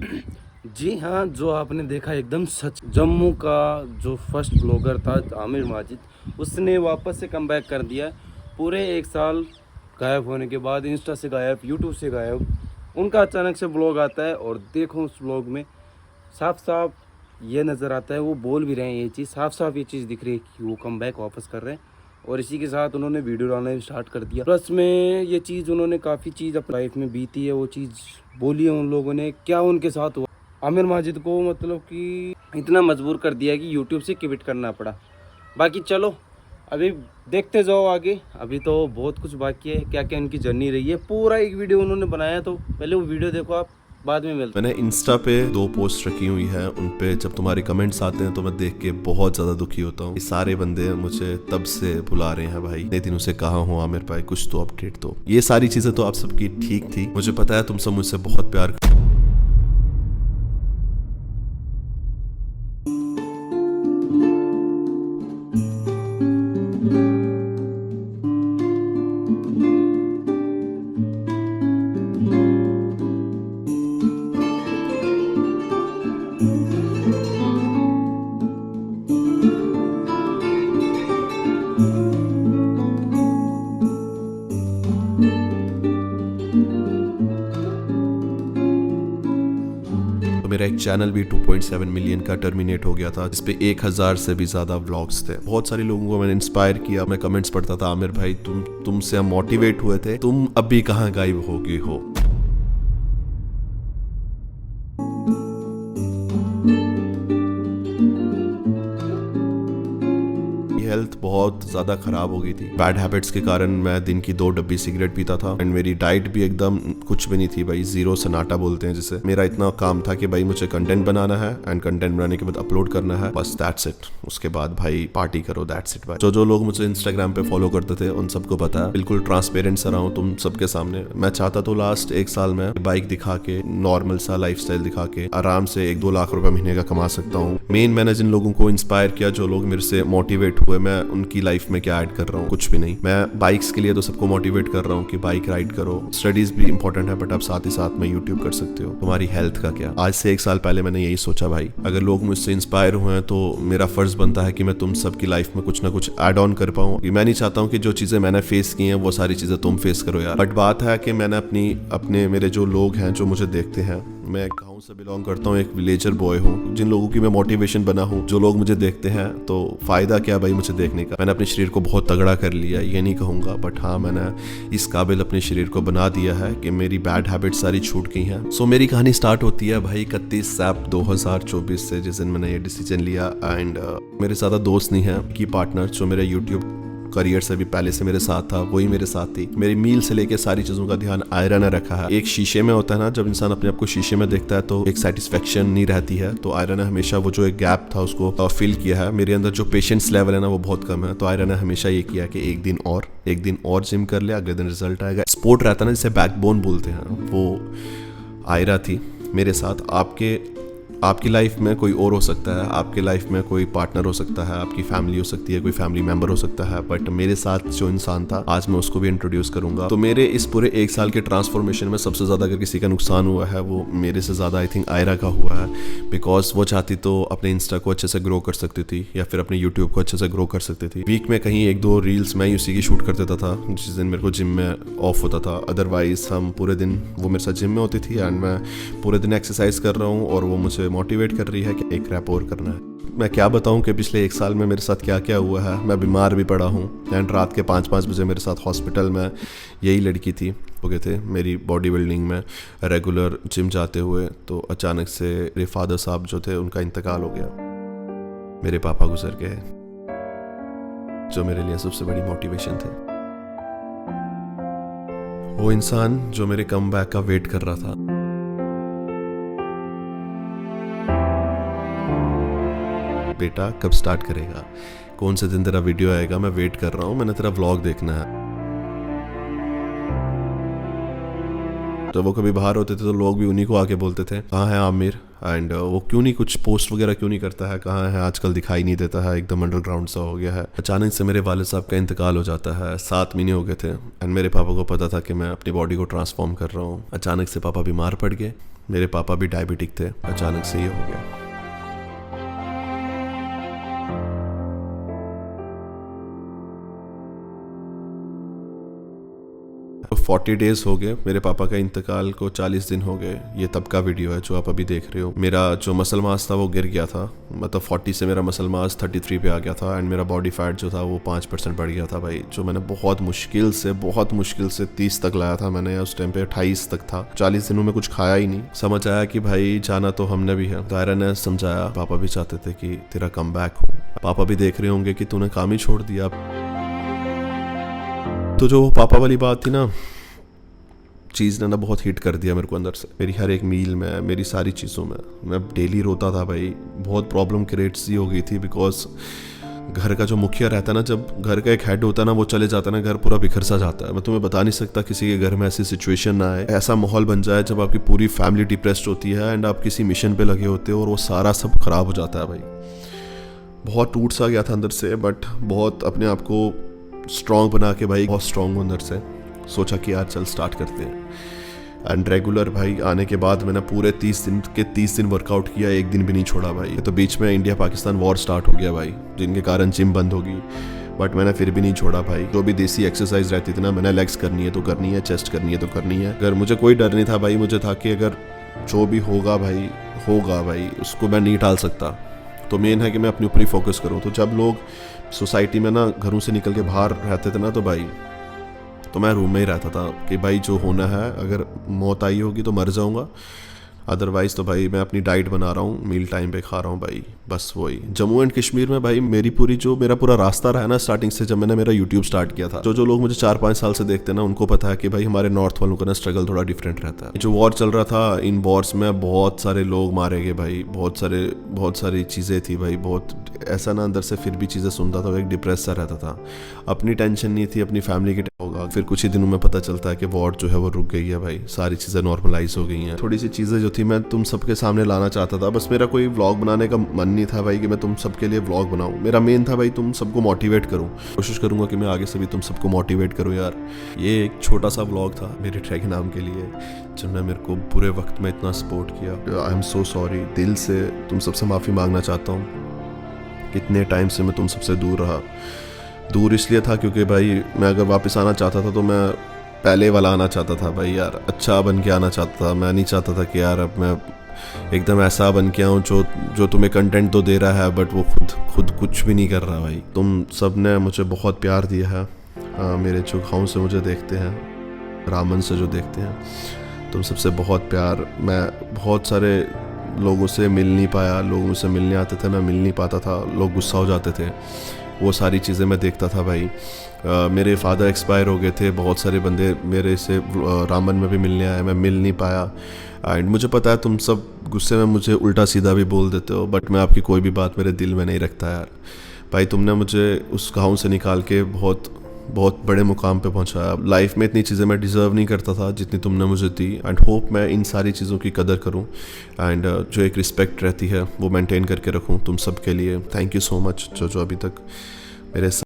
जी हाँ, जो आपने देखा एकदम सच। जम्मू का जो फर्स्ट ब्लॉगर था आमिर माजिद, उसने वापस से कमबैक कर दिया। पूरे 1 साल गायब होने के बाद इंस्टा से गायब, यूट्यूब से गायब, उनका अचानक से ब्लॉग आता है और देखो उस ब्लॉग में साफ-साफ ये नज़र आता है, वो बोल भी रहे हैं ये चीज़, साफ-साफ ये चीज़ दिख रही है कि वो कमबैक वापस कर रहे हैं। और इसी के साथ उन्होंने वीडियो डालना भी स्टार्ट कर दिया। प्लस में ये चीज़ उन्होंने काफ़ी चीज़ अपनी लाइफ में बीती है, वो चीज़ बोली है उन लोगों ने, क्या उनके साथ हुआ। आमिर माजिद को मतलब कि इतना मजबूर कर दिया कि यूट्यूब से क्विट करना पड़ा। बाकी चलो अभी देखते जाओ आगे, अभी तो बहुत कुछ बाकी है, क्या क्या इनकी जर्नी रही है। पूरा एक वीडियो उन्होंने बनाया, तो पहले वो वीडियो देखो आप, बाद में मिलते। मैंने इंस्टा पे 2 पोस्ट रखी हुई है, उन पे जब तुम्हारे कमेंट्स आते हैं तो मैं देख के बहुत ज्यादा दुखी होता हूँ। ये सारे बंदे मुझे तब से बुला रहे हैं, भाई इतने दिनों से कहाँ हो आमिर भाई, कुछ तो अपडेट दो। ये सारी चीजें तो आप सबकी ठीक थी, मुझे पता है तुम सब मुझसे बहुत प्यार मेरा एक चैनल भी 2.7 मिलियन का टर्मिनेट हो गया था, जिसपे 1000 से भी ज्यादा व्लॉग्स थे। बहुत सारे लोगों को मैंने इंस्पायर किया, मैं कमेंट्स पढ़ता था, आमिर भाई तुमसे हम मोटिवेट हुए थे, तुम अभी कहाँ गायब हो गए हो। हेल्थ बहुत ज्यादा खराब हो गई थी। बैड हैबिट्स के कारण मैं दिन की 2 डब्बी सिगरेट पीता था एंड मेरी डाइट भी एकदम कुछ भी नहीं थी भाई, जीरो सन्नाटा बोलते हैं जिसे। मेरा इतना काम था कि भाई मुझे कंटेंट बनाना है एंड कंटेंट बनाने के बाद अपलोड करना है, बस दैट्स इट। उसके बाद भाई पार्टी करो, दैट्स इट भाई। जो लोग मुझे इंस्टाग्राम पे फॉलो करते थे उन सबको पता है, बिल्कुल ट्रांसपेरेंट सा रहा हूँ तुम सबके सामने। मैं चाहता तो लास्ट 1 साल में बाइक दिखा के, नॉर्मल सा लाइफस्टाइल दिखा के आराम से 1-2 लाख रुपए महीने का कमा सकता हूँ। मेन मैंने जिन लोगों को इंस्पायर किया, जो लोग मेरे से मोटिवेट हुए, मैं उनकी लाइफ में क्या ऐड कर रहा हूँ? कुछ भी नहीं। मैं बाइक्स के लिए तो सबको मोटिवेट कर रहा हूँ कि बाइक राइड करो, स्टडीज भी इंपॉर्टेंट है, बट आप साथ ही साथ में यूट्यूब कर सकते हो। तुम्हारी हेल्थ का क्या? आज से 1 साल पहले मैंने यही सोचा भाई, अगर लोग मुझसे इंस्पायर हुए हैं तो मेरा फर्ज बनता है कि मैं तुम सबकी लाइफ में कुछ ना कुछ ऐड ऑन कर पाऊँ। मैं नहीं चाहता हूँ कि जो चीजें मैंने फेस की हैं वो सारी चीजें तुम फेस करो यार। बट बात है कि मैंने अपने मेरे जो लोग हैं जो मुझे देखते हैं, मैं गाँव से बिलोंग करता हूँ, एक विलेजर बॉय हूँ, जिन लोगों की मैं मोटिवेशन बना हूँ, जो लोग मुझे देखते हैं, तो फायदा क्या भाई मुझे देखने का। मैंने अपने शरीर को बहुत तगड़ा कर लिया, ये नहीं कहूँगा, बट हाँ मैंने इस काबिल अपने शरीर को बना दिया है कि मेरी बैड हैबिट सारी छूट गई हैं। सो मेरी कहानी स्टार्ट होती है भाई 31 सितंबर 2024 से, जिस दिन मैंने ये डिसीजन लिया। एंड मेरे ज़्यादा दोस्त नहीं है की पार्टनर जो मेरा यूट्यूब करियर से भी पहले से मेरे साथ था, वही मेरे साथ थी। मेरी मील से लेके सारी चीजों का ध्यान आयरा ने रखा है। एक शीशे में होता है ना, जब इंसान अपने आप को शीशे में देखता है तो एक सेटिस्फेक्शन नहीं रहती है, तो आयरा ने हमेशा वो जो एक गैप था उसको फिल किया है। मेरे अंदर जो पेशेंस लेवल है ना वो बहुत कम है, तो आयरा ने हमेशा ये किया कि एक दिन और जिम कर ले, अगले दिन रिजल्ट आएगा। स्पोर्ट रहता है ना जिसे बैकबोन बोलते हैं, वो आयरा थी मेरे साथ। आपकी लाइफ में कोई और हो सकता है, आपकी लाइफ में कोई पार्टनर हो सकता है, आपकी फैमिली हो सकती है, कोई फैमिली मेंबर हो सकता है, बट मेरे साथ जो इंसान था आज मैं उसको भी इंट्रोड्यूस करूंगा। तो मेरे इस पूरे 1 साल के ट्रांसफॉर्मेशन में सबसे ज्यादा अगर किसी का नुकसान हुआ है वो मेरे से ज्यादा आई थिंक आयरा का हुआ है, बिकॉज वो चाहती तो अपने इंस्टा को अच्छे से ग्रो कर सकती थी या फिर अपने यूट्यूब को अच्छे से ग्रो कर सकती थी। वीक में कहीं 1-2 रील्स मैं उसी की शूट कर देता था जिस दिन मेरे को जिम में ऑफ होता था, अदरवाइज हम पूरे दिन, वो मेरे साथ जिम में होती थी एंड मैं पूरे दिन एक्सरसाइज कर रहा हूँ और वो मुझे मोटिवेट कर रही है कि एक रैप और करना है। मैं क्या बताऊं कि पिछले 1 साल में मेरे साथ क्या क्या हुआ है। मैं बीमार भी पड़ा हूं एंड रात के 5-5 बजे मेरे साथ हॉस्पिटल में यही लड़की थी, हो गए थे मेरी बॉडी बिल्डिंग में रेगुलर जिम जाते हुए, तो अचानक से मेरे फादर साहब जो थे उनका इंतकाल हो गया। मेरे पापा गुजर गए, जो मेरे लिए सबसे बड़ी मोटिवेशन थे। वो इंसान जो मेरे कमबैक का वेट कर रहा था, बेटा कब स्टार्ट करेगा, कौन से दिन तेरा वीडियो आएगा, मैं वेट कर रहा हूँ, मैंने तेरा व्लॉग देखना है। जब वो कभी बाहर होते थे तो लोग भी उन्हीं को आके बोलते थे कहाँ है आमिर, एंड वो क्यों नहीं कुछ पोस्ट वगैरह क्यों नहीं करता है, कहाँ है आजकल, दिखाई नहीं देता है, एकदम अंडरग्राउंड सा हो गया है। अचानक से मेरे वालिद साहब का इंतकाल हो जाता है, 7 महीने हो गए थे एंड मेरे पापा को पता था कि मैं अपनी बॉडी को ट्रांसफॉर्म कर रहा हूँ। अचानक से पापा बीमार पड़ गए, मेरे पापा भी डायबिटिक थे, अचानक से ये हो गया। 40 डेज हो गए मेरे पापा का इंतकाल को, 40 दिन हो गए। ये तब का वीडियो है जो आप अभी देख रहे हो। मेरा जो मसल मास था वो गिर गया था, मतलब 40 से मेरा मसल मास 33 पे आ गया था एंड मेरा बॉडी फैट जो था वो 5% बढ़ गया था भाई, जो मैंने बहुत मुश्किल से 30 तक लाया था मैंने, उस टाइम पे 28 तक था। 40 दिनों में कुछ खाया ही नहीं। समझ आया कि भाई जाना तो हमने भी है। दायरा ने समझाया, पापा भी चाहते थे कि तेरा कम बैक हो, पापा भी देख रहे होंगे कि तूने काम ही छोड़ दिया। तो जो पापा वाली बात थी ना, चीज़ ने ना बहुत हिट कर दिया मेरे को अंदर से। मेरी हर एक मील में, मेरी सारी चीज़ों में मैं डेली रोता था भाई। बहुत प्रॉब्लम क्रिएट सी हो गई थी, बिकॉज घर का जो मुखिया रहता है ना, जब घर का एक हेड होता है ना वो चले जाता है ना, घर पूरा बिखर सा जाता है। मैं तुम्हें बता नहीं सकता किसी के घर में ऐसी सिचुएशन ना आए, ऐसा माहौल बन जाए जब आपकी पूरी फैमिली डिप्रेस्ड होती है एंड आप किसी मिशन पे लगे होते हो और वो सारा सब खराब हो जाता है भाई। बहुत टूट सा गया था अंदर से, बट बहुत अपने आप को स्ट्रॉन्ग बना के भाई, बहुत स्ट्रॉन्ग अंदर से सोचा कि यार चल स्टार्ट करते हैं। एंड रेगुलर भाई आने के बाद मैंने पूरे 30 दिन वर्कआउट किया, एक दिन भी नहीं छोड़ा भाई। तो बीच में इंडिया पाकिस्तान वॉर स्टार्ट हो गया भाई, जिनके कारण जिम बंद होगी, बट मैंने फिर भी नहीं छोड़ा भाई। जो भी देसी एक्सरसाइज रहती थी ना, मैंने लेग्स करनी है तो करनी है, चेस्ट करनी है तो करनी है। अगर मुझे कोई डर नहीं था भाई, मुझे था कि अगर जो भी होगा भाई उसको मैं नहीं टाल सकता। तो मेन है कि मैं अपने ऊपर ही फोकस करूँ। तो जब लोग सोसाइटी में ना घरों से निकल के बाहर रहते थे ना, तो मैं रूम में ही रहता था कि भाई जो होना है, अगर मौत आई होगी तो मर जाऊंगा, अदरवाइज़ तो भाई मैं अपनी डाइट बना रहा हूँ, मील टाइम पे खा रहा हूँ भाई, बस वही। जम्मू एंड कश्मीर में भाई मेरा पूरा रास्ता रहा ना स्टार्टिंग से, जब मैंने मेरा यूट्यूब स्टार्ट किया था। जो लोग मुझे 4-5 साल से देखते हैं ना, उनको पता है कि भाई हमारे नॉर्थ वालों का ना स्ट्रगल थोड़ा डिफरेंट रहता है। जो वॉर चल रहा था, इन वॉर्स में बहुत सारे लोग मारे गए भाई, बहुत सारी चीज़ें थी भाई, बहुत ऐसा ना अंदर से फिर भी चीज़ें सुनता था, एक डिप्रेस सा रहता था। अपनी टेंशन नहीं थी, अपनी फैमिली की होगा। फिर कुछ ही दिनों में पता चलता है कि वॉर जो है वो रुक गई है भाई, सारी चीज़ें नॉर्मलाइज हो गई हैं। थोड़ी सी चीज़ें जो थी मैं तुम सबके सामने लाना चाहता था, बस मेरा कोई व्लॉग बनाने का मन नहीं था भाई कि मैं तुम सबके लिए व्लॉग बनाऊं। मेरा मेन था भाई तुम सबको मोटिवेट करूं। कोशिश करूंगा कि मैं आगे से भी तुम सबको मोटिवेट करूं यार। ये एक छोटा सा व्लॉग था मेरे ट्रैक नाम के लिए, जिन्होंने मेरे को बुरे वक्त में इतना सपोर्ट किया। आई एम सो सॉरी, दिल से तुम सबसे माफ़ी मांगना चाहता हूँ। कितने टाइम से मैं तुम सबसे दूर रहा। दूर इसलिए था क्योंकि भाई मैं अगर वापस आना चाहता था तो मैं पहले वाला आना चाहता था भाई यार, अच्छा बन के आना चाहता था। मैं नहीं चाहता था कि यार अब मैं एकदम ऐसा बन के आऊँ जो तुम्हें कंटेंट तो दे रहा है बट वो खुद कुछ भी नहीं कर रहा भाई। तुम सब ने मुझे बहुत प्यार दिया है। मेरे जो गाँव से मुझे देखते हैं, रामन से जो देखते हैं, तुम सबसे बहुत प्यार। मैं बहुत सारे लोगों से मिल नहीं पाया, लोग मुझसे मिलने आते थे, मैं मिल नहीं पाता था, लोग गुस्सा हो जाते थे, वो सारी चीज़ें मैं देखता था भाई। मेरे फादर एक्सपायर हो गए थे, बहुत सारे बंदे मेरे से रामन में भी मिलने आए, मैं मिल नहीं पाया। एंड मुझे पता है तुम सब गुस्से में मुझे उल्टा सीधा भी बोल देते हो, बट मैं आपकी कोई भी बात मेरे दिल में नहीं रखता यार। भाई तुमने मुझे उस गाँव से निकाल के बहुत बड़े मुकाम पे पहुंचाया। लाइफ में इतनी चीज़ें मैं डिज़र्व नहीं करता था जितनी तुमने मुझे दी, एंड होप मैं इन सारी चीज़ों की कदर करूं एंड जो एक रिस्पेक्ट रहती है वो मेंटेन करके रखूं तुम सब के लिए। थैंक यू सो मच जो अभी तक मेरे